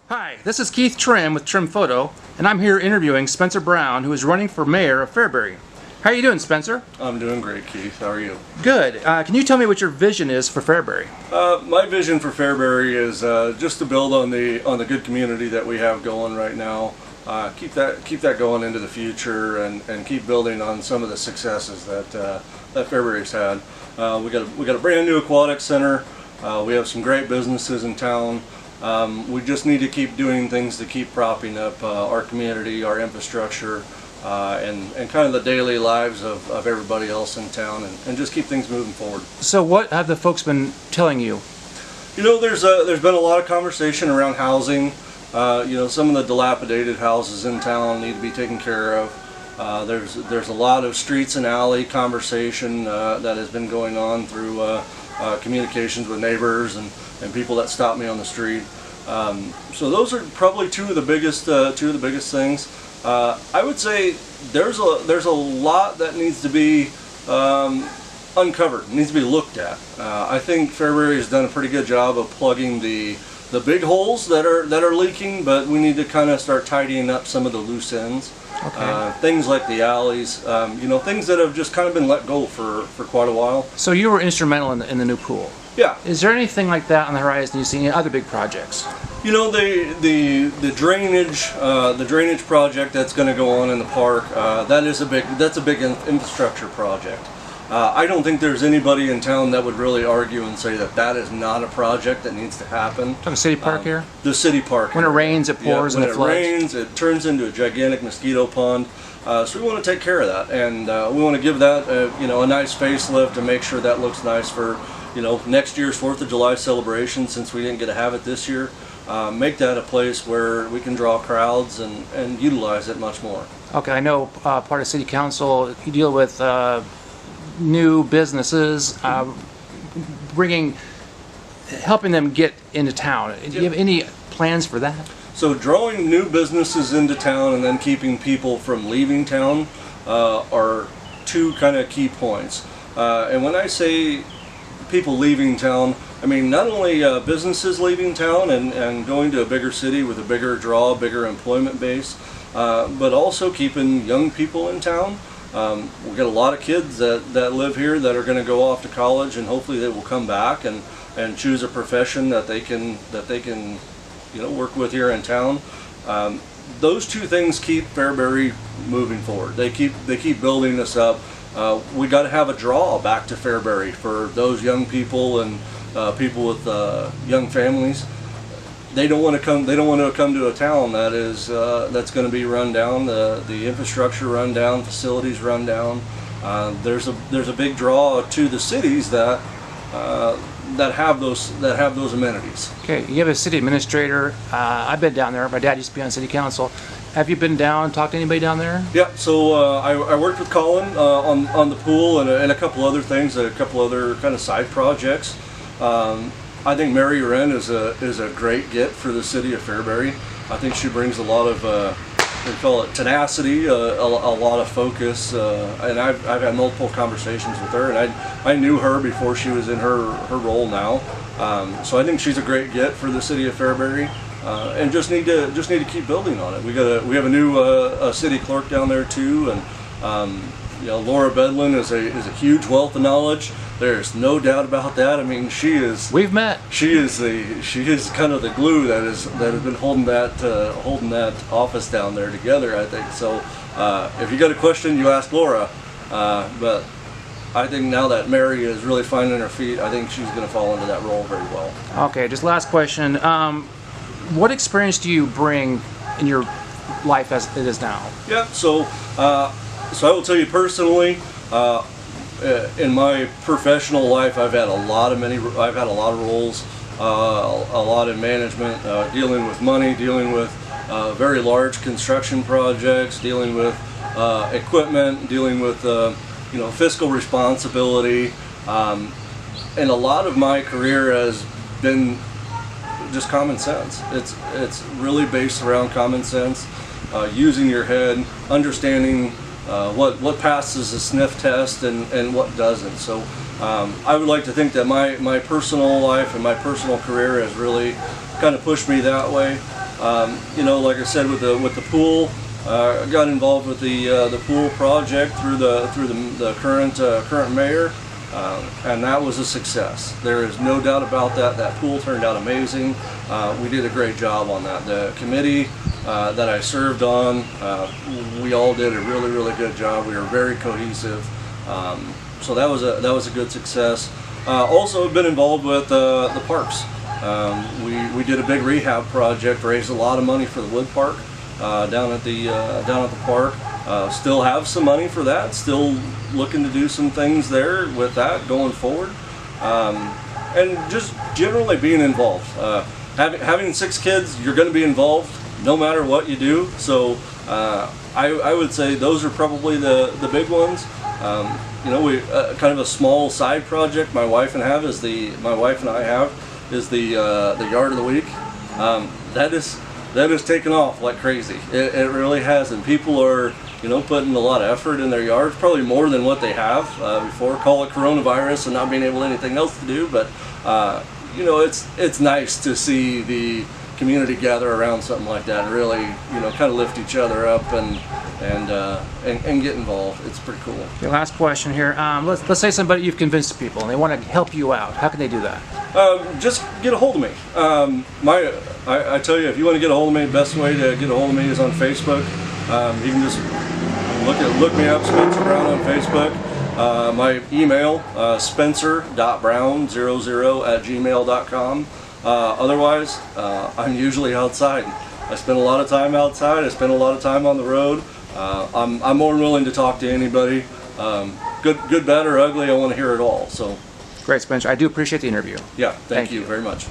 Hi, this is Keith Trimm with Trimm Photo, and I'm here interviewing Spencer Brown, who is running for mayor of Fairbury. How are you doing, Spencer? I'm doing great, Keith. How are you? Good. Can you tell me what your vision is for Fairbury? My vision for Fairbury is just to build on the good community that we have going right now. Keep that going into the future, and keep building on some of the successes that Fairbury's had. We got a brand new aquatic center. We have some great businesses in town. We just need to keep doing things to keep propping up our community, our infrastructure, and kind of the daily lives of everybody else in town, and just keep things moving forward. So what have the folks been telling you? You know, there's been a lot of conversation around housing. You know, some of the dilapidated houses in town need to be taken care of. There's a lot of streets and alley conversation that has been going on through communications with neighbors and people that stop me on the street. So those are probably two of the biggest things. I would say there's a lot that needs to be uncovered, needs to be looked at. I think Fairbury has done a pretty good job of plugging the big holes that are leaking, but we need to kind of start tidying up some of the loose ends. Okay. Things like the alleys, you know, things that have just kind of been let go for quite a while. So you were instrumental in the new pool. Yeah. Is there anything like that on the horizon you see any other big projects? You know, the drainage project that's going to go on in the park, that's a big infrastructure project. I don't think there's anybody in town that would really argue and say that is not a project that needs to happen. Talking city park here? The city park. When it rains, it pours and it floods. When it rains, it turns into a gigantic mosquito pond. So we want to take care of that, and we want to give that you know, a nice facelift to make sure that looks nice for, you know, next year's 4th of July celebration, since we didn't get to have it this year. Make that a place where we can draw crowds and utilize it much more. Okay, I know part of city council, you deal with new businesses, helping them get into town. Do you have any plans for that? So drawing new businesses into town and then keeping people from leaving town are two kind of key points. And when I say people leaving town, I mean not only businesses leaving town and going to a bigger city with a bigger draw, bigger employment base, but also keeping young people in town. We've got a lot of kids that live here that are going to go off to college, and hopefully they will come back and choose a profession that they can you know, work with here in town. Those two things keep Fairbury moving forward. They keep building us up. We got to have a draw back to Fairbury for those young people and people with young families. They don't want to come. They don't want to come to a town that's going to be run down. The infrastructure run down, facilities run down. There's a big draw to the cities that have those amenities. Okay, you have a city administrator. I've been down there. My dad used to be on city council. Have you been down, talked to anybody down there? Yeah, so I worked with Colin on the pool and a couple other things, a couple other kind of side projects. I think Mary Wren is a great get for the city of Fairbury. I think she brings a lot of we call it tenacity, a lot of focus, and I've had multiple conversations with her, and I knew her before she was in her role now. So I think she's a great get for the city of Fairbury, and just need to keep building on it. We have a new city clerk down there too, and you know, Laura Bedlin is a huge wealth of knowledge. There's no doubt about that. I mean, she is. We've met. She is kind of the glue that has been holding that office down there together, I think. So, if you got a question, you ask Laura. But I think now that Mary is really finding her feet, I think she's going to fall into that role very well. Okay, just last question. What experience do you bring in your life as it is now? Yeah. So I will tell you personally. In my professional life, I've had a lot of roles, a lot in management, dealing with money, dealing with very large construction projects, dealing with equipment, dealing with you know, fiscal responsibility, and a lot of my career has been just common sense. It's really based around common sense, using your head, understanding what passes the sniff test and what doesn't. So I would like to think that my personal life and my personal career has really kind of pushed me that way. You know, like I said, with the pool, I got involved with the pool project through the current mayor, and that was a success. There is no doubt about that. That pool turned out amazing. We did a great job on that. The committee that I served on, we all did a really good job. We were very cohesive. So that was a good success. Also been involved with the parks. We did a big rehab project, raised a lot of money for the wood park down at the park. Still have some money for that. Still looking to do some things there with that going forward, and just generally being involved. Having 6 kids, you're going to be involved no matter what you do. So I would say those are probably the big ones. You know, we kind of a small side project my wife and I have is the yard of the week. That is taken off like crazy. It really has, and people are, you know, putting a lot of effort in their yards, probably more than what they have before. Call it coronavirus and not being able to anything else to do, but you know, it's nice to see the community gather around something like that and really, you know, kind of lift each other up and get involved. It's pretty cool. Okay, last question here. Let's say somebody you've convinced people and they want to help you out. How can they do that? Just get a hold of me. I tell you, if you want to get a hold of me, the best way to get a hold of me is on Facebook. You can just look me up, Spencer Brown, on Facebook. My email, spencer.brown00@gmail.com. Otherwise, I'm usually outside. I spend a lot of time outside. I spend a lot of time on the road. I'm more than willing to talk to anybody. Good, bad, or ugly. I want to hear it all. So, great, Spencer. I do appreciate the interview. Yeah, thank you very much.